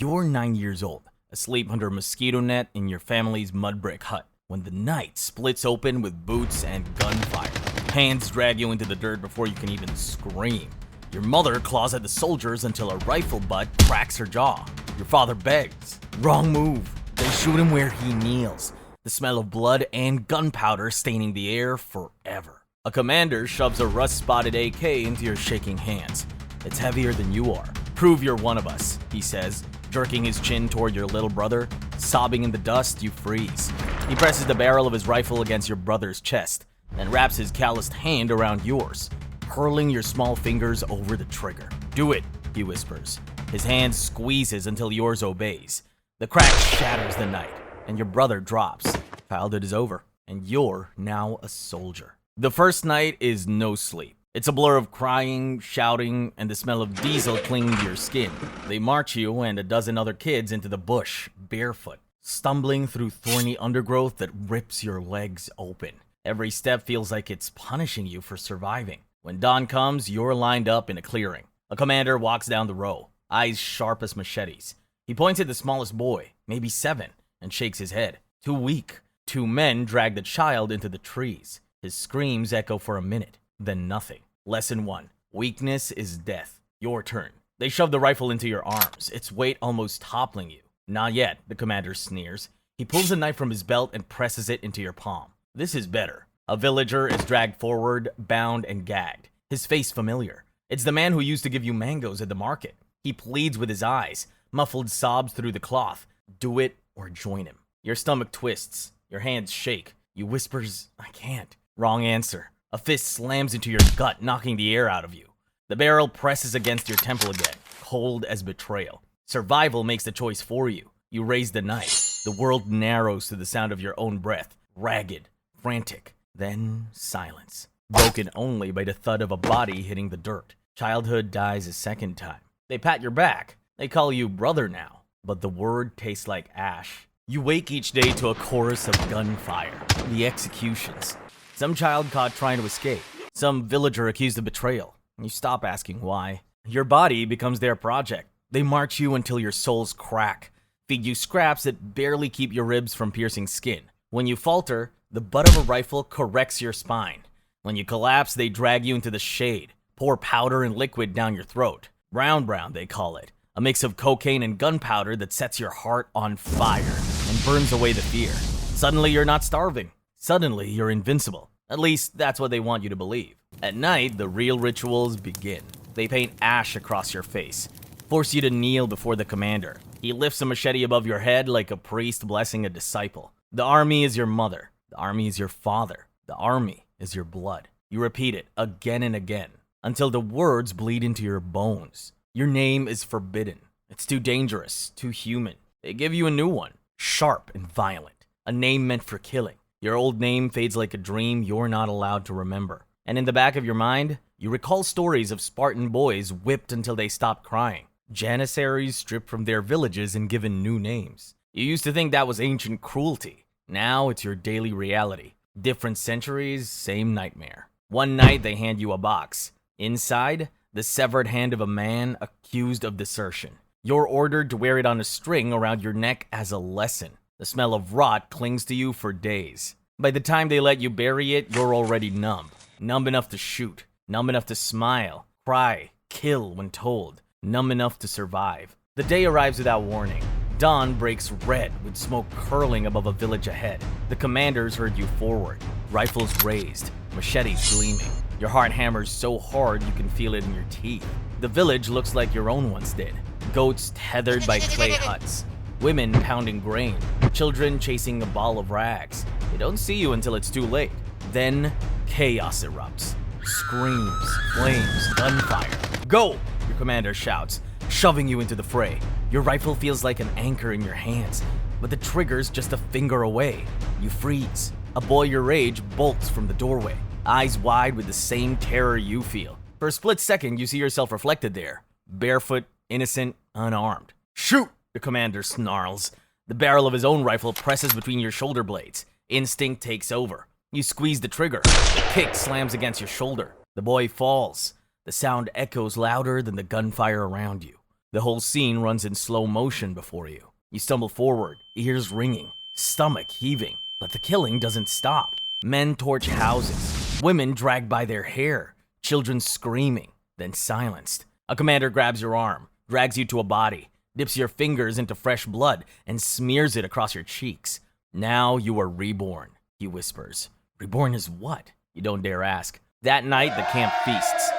You're 9 years old, asleep under a mosquito net in your family's mud brick hut, when the night splits open with boots and gunfire. Hands drag you into the dirt before you can even scream. Your mother claws at the soldiers until a rifle butt cracks her jaw. Your father begs. Wrong move. They shoot him where he kneels. The smell of blood and gunpowder staining the air forever. A commander shoves a rust-spotted AK into your shaking hands. It's heavier than you are. Prove you're one of us, he says, jerking his chin toward your little brother. Sobbing in the dust, you freeze. He presses the barrel of his rifle against your brother's chest, and wraps his calloused hand around yours, hurling your small fingers over the trigger. Do it, he whispers. His hand squeezes until yours obeys. The crack shatters the night, and your brother drops. Childhood is over, and you're now a soldier. The first night is no sleep. It's a blur of crying, shouting, and the smell of diesel clinging to your skin. They march you and a dozen other kids into the bush, barefoot, stumbling through thorny undergrowth that rips your legs open. Every step feels like it's punishing you for surviving. When dawn comes, you're lined up in a clearing. A commander walks down the row, eyes sharp as machetes. He points at the smallest boy, maybe 7, and shakes his head. Too weak. 2 men drag the child into the trees. His screams echo for a minute, then nothing. Lesson 1. Weakness is death. Your turn. They shove the rifle into your arms, its weight almost toppling you. Not yet, the commander sneers. He pulls a knife from his belt and presses it into your palm. This is better. A villager is dragged forward, bound and gagged. His face familiar. It's the man who used to give you mangoes at the market. He pleads with his eyes, muffled sobs through the cloth. Do it or join him. Your stomach twists. Your hands shake. You whispers, I can't. Wrong answer. A fist slams into your gut, knocking the air out of you. The barrel presses against your temple again, cold as betrayal. Survival makes the choice for you. You raise the knife. The world narrows to the sound of your own breath, ragged, frantic. Then silence, broken only by the thud of a body hitting the dirt. Childhood dies a second time. They pat your back. They call you brother now, but the word tastes like ash. You wake each day to a chorus of gunfire, the executions. Some child caught trying to escape, some villager accused of betrayal. You stop asking why. Your body becomes their project. They march you until your soles crack, feed you scraps that barely keep your ribs from piercing skin. When you falter, the butt of a rifle corrects your spine. When you collapse, they drag you into the shade, pour powder and liquid down your throat. Brown, they call it. A mix of cocaine and gunpowder that sets your heart on fire and burns away the fear. Suddenly, you're not starving. Suddenly, you're invincible. At least, that's what they want you to believe. At night, the real rituals begin. They paint ash across your face, force you to kneel before the commander. He lifts a machete above your head like a priest blessing a disciple. The army is your mother. The army is your father. The army is your blood. You repeat it again and again until the words bleed into your bones. Your name is forbidden. It's too dangerous, too human. They give you a new one, sharp and violent. A name meant for killing. Your old name fades like a dream you're not allowed to remember. And in the back of your mind, you recall stories of Spartan boys whipped until they stopped crying. Janissaries stripped from their villages and given new names. You used to think that was ancient cruelty. Now it's your daily reality. Different centuries, same nightmare. One night they hand you a box. Inside, the severed hand of a man accused of desertion. You're ordered to wear it on a string around your neck as a lesson. The smell of rot clings to you for days. By the time they let you bury it, you're already numb. Numb enough to shoot. Numb enough to smile, cry, kill when told. Numb enough to survive. The day arrives without warning. Dawn breaks red with smoke curling above a village ahead. The commanders herd you forward, rifles raised, machetes gleaming. Your heart hammers so hard you can feel it in your teeth. The village looks like your own once did. Goats tethered by clay huts. Women pounding grain. Children chasing a ball of rags. They don't see you until it's too late. Then, chaos erupts. Screams, flames, gunfire. Go! Your commander shouts, shoving you into the fray. Your rifle feels like an anchor in your hands, but the trigger's just a finger away. You freeze. A boy your age bolts from the doorway, eyes wide with the same terror you feel. For a split second, you see yourself reflected there, barefoot, innocent, unarmed. Shoot! The commander snarls. The barrel of his own rifle presses between your shoulder blades. Instinct takes over. You squeeze the trigger. The kick slams against your shoulder. The boy falls. The sound echoes louder than the gunfire around you. The whole scene runs in slow motion before you. You stumble forward, ears ringing, stomach heaving, but the killing doesn't stop. Men torch houses, women dragged by their hair, children screaming, then silenced. A commander grabs your arm, drags you to a body, dips your fingers into fresh blood, and smears it across your cheeks. Now you are reborn, he whispers. Reborn as what? You don't dare ask. That night, the camp feasts.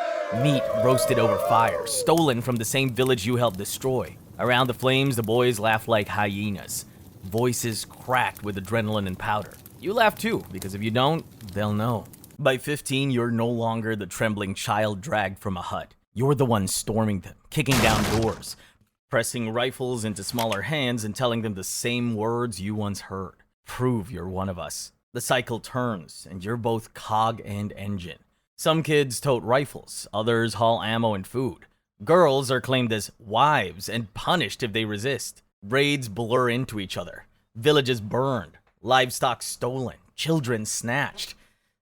Meat roasted over fire, stolen from the same village you helped destroy. Around the flames, the boys laugh like hyenas. Voices cracked with adrenaline and powder. You laugh too, because if you don't, they'll know. By 15, you're no longer the trembling child dragged from a hut. You're the one storming them, kicking down doors, pressing rifles into smaller hands and telling them the same words you once heard. Prove you're one of us. The cycle turns, and you're both cog and engine. Some kids tote rifles, others haul ammo and food. Girls are claimed as wives and punished if they resist. Raids blur into each other. Villages burned, livestock stolen, children snatched.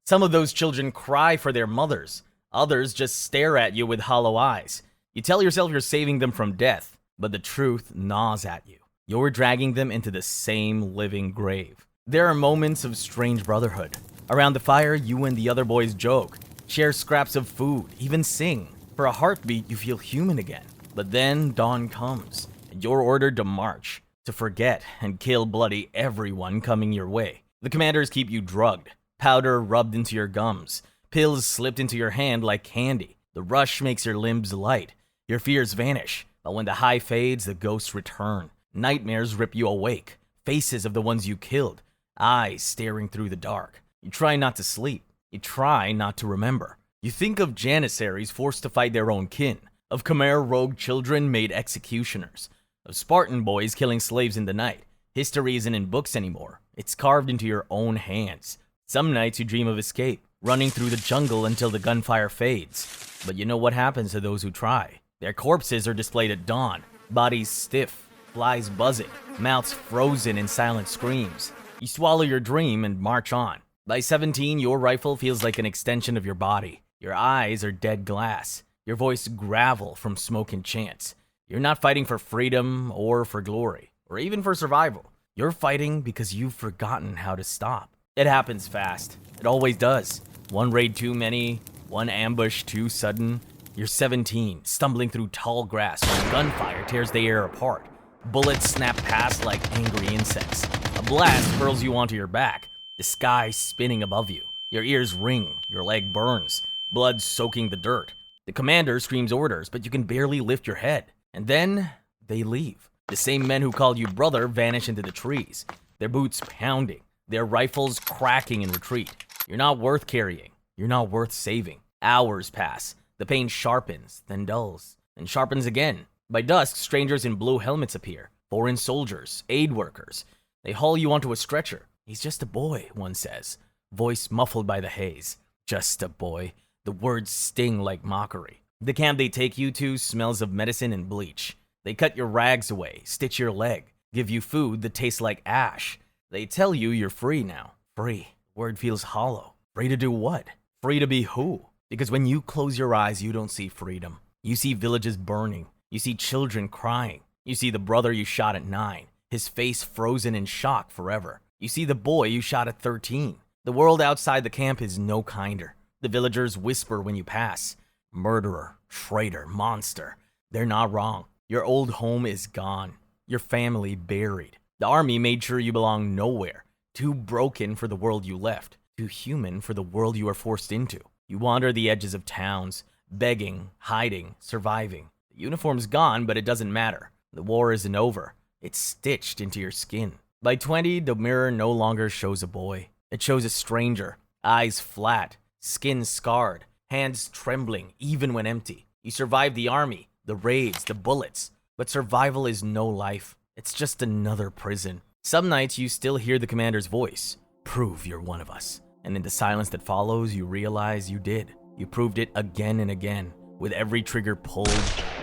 Some of those children cry for their mothers. Others just stare at you with hollow eyes. You tell yourself you're saving them from death, but the truth gnaws at you. You're dragging them into the same living grave. There are moments of strange brotherhood. Around the fire, you and the other boys joke, share scraps of food, even sing. For a heartbeat, you feel human again. But then dawn comes, and you're ordered to march, to forget and kill bloody everyone coming your way. The commanders keep you drugged, powder rubbed into your gums, pills slipped into your hand like candy. The rush makes your limbs light. Your fears vanish, but when the high fades, the ghosts return. Nightmares rip you awake, faces of the ones you killed, eyes staring through the dark. You try not to sleep. You try not to remember. You think of janissaries forced to fight their own kin, of Khmer rogue children made executioners, of Spartan boys killing slaves in the night. History isn't in books anymore. It's carved into your own hands. Some nights you dream of escape, running through the jungle until the gunfire fades. But you know what happens to those who try. Their corpses are displayed at dawn, bodies stiff, flies buzzing, mouths frozen in silent screams. You swallow your dream and march on. By 17, your rifle feels like an extension of your body. Your eyes are dead glass. Your voice gravel from smoke and chants. You're not fighting for freedom or for glory, or even for survival. You're fighting because you've forgotten how to stop. It happens fast. It always does. One raid too many, one ambush too sudden. You're 17, stumbling through tall grass when gunfire tears the air apart. Bullets snap past like angry insects. A blast hurls you onto your back, the sky spinning above you. Your ears ring, your leg burns, blood soaking the dirt. The commander screams orders, but you can barely lift your head. And then they leave. The same men who called you brother vanish into the trees, their boots pounding, their rifles cracking in retreat. You're not worth carrying. You're not worth saving. Hours pass. The pain sharpens, then dulls, and sharpens again. By dusk, strangers in blue helmets appear. Foreign soldiers, aid workers. They haul you onto a stretcher. He's just a boy, one says, voice muffled by the haze. Just a boy. The words sting like mockery. The camp they take you to smells of medicine and bleach. They cut your rags away, stitch your leg, give you food that tastes like ash. They tell you you're free now. Free. Word feels hollow. Free to do what? Free to be who? Because when you close your eyes, you don't see freedom. You see villages burning. You see children crying. You see the brother you shot at 9, his face frozen in shock forever. You see the boy you shot at 13. The world outside the camp is no kinder. The villagers whisper when you pass. Murderer, traitor, monster. They're not wrong. Your old home is gone. Your family buried. The army made sure you belong nowhere. Too broken for the world you left. Too human for the world you are forced into. You wander the edges of towns, begging, hiding, surviving. The uniform's gone, but it doesn't matter. The war isn't over. It's stitched into your skin. By 20, the mirror no longer shows a boy. It shows a stranger. Eyes flat, skin scarred, hands trembling even when empty. You survived the army, the raids, the bullets. But survival is no life. It's just another prison. Some nights you still hear the commander's voice. Prove you're one of us. And in the silence that follows, you realize you did. You proved it again and again. With every trigger pulled,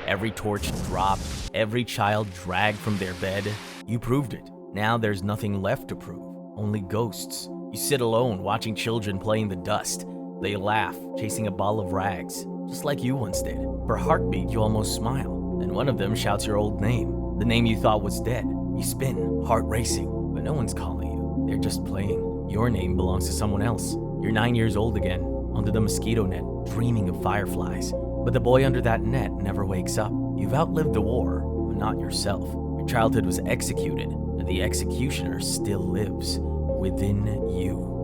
every torch dropped, every child dragged from their bed, you proved it. Now there's nothing left to prove. Only ghosts. You sit alone watching children play in the dust. They laugh, chasing a ball of rags, just like you once did. For a heartbeat, you almost smile. and one of them shouts your old name, the name you thought was dead. You spin, heart racing, but no one's calling you. They're just playing. Your name belongs to someone else. You're 9 years old again, under the mosquito net, dreaming of fireflies. But the boy under that net never wakes up. You've outlived the war, but not yourself. Your childhood was executed, and the executioner still lives within you.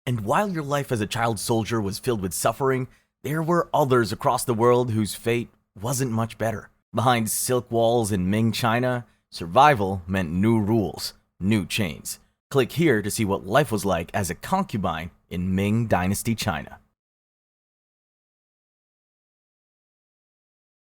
And while your life as a child soldier was filled with suffering, there were others across the world whose fate wasn't much better. Behind silk walls in Ming China, survival meant new rules, new chains. Click here to see what life was like as a concubine in Ming Dynasty China.